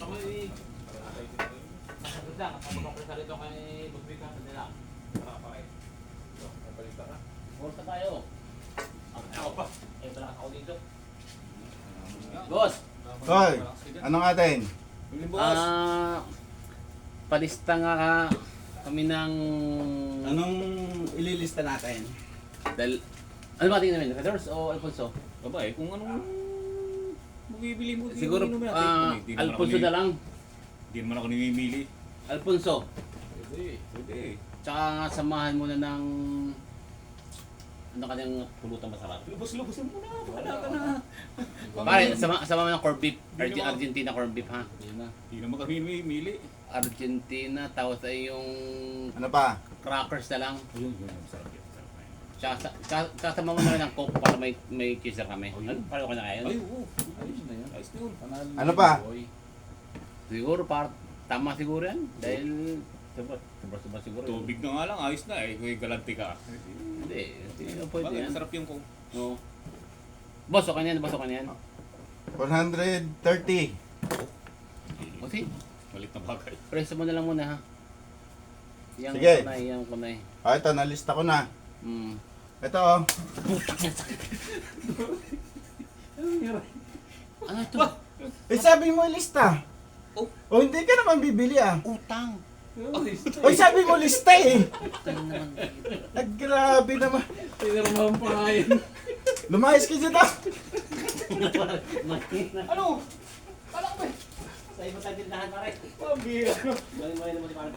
Ako'y... Nasagot lang. Kapag ako sa rito kay Busbika, hindi lang. Nakapakay. So, napalita ka. Boss na tayo. Ako pa. Eh, wala ka ako dito. Boss! Hoy, anong atin? Huli boss. Palista nga kami ng... Anong ililista natin? Ano ba tingin namin? Feathers o Alfonso? Baba kung anong mabibili mo. Siguro Alfonso na lang. Hindi naman ako namimili. Alfonso. Pwede. Tsaka samahan mo na ng... Ano kanyang pulutan masarap? Lubos-lubosin mo na. Bahala ka na. Pare, sama mo ng corned beef. Argentina corned beef ha. Hindi naman kami namimili. Argentina, tapos ay yung Ano pa? crackers na lang. Ayun, masarap yun. Kasama mo na lang ng coke para may kisser kami. Ano? Paano ka na kaya Ay, yun? oo. Ayos na yan. Ayos na yun. Ano pa? Siguro, tama siguro yan. Dahil, sobra siguro. Tubig na nga lang. Ayos na eh. Kung galanti ka. Hindi pwede Bakit? yan. Masarap yung kung. No. Boss, okay na yan, boss, okay na yan. 430. O sige, Malit na bagay. preso mo na lang muna ha. Yang Sige. kunay, yang kunay. Ah, ito, nalista ko na. Mm. Ito, oh. Ano ito? Eh, sabi mo lista. Oh. O, hindi ka naman bibili ah. Utang. O, sabi mo lista eh. Utang naman dito. Ah, grabe naman. Tinirmahan pa nga yun. Lumayas ka dyan ah. Ano? Sa iba tayo tindahan pare. Pambira. Mali naman di parang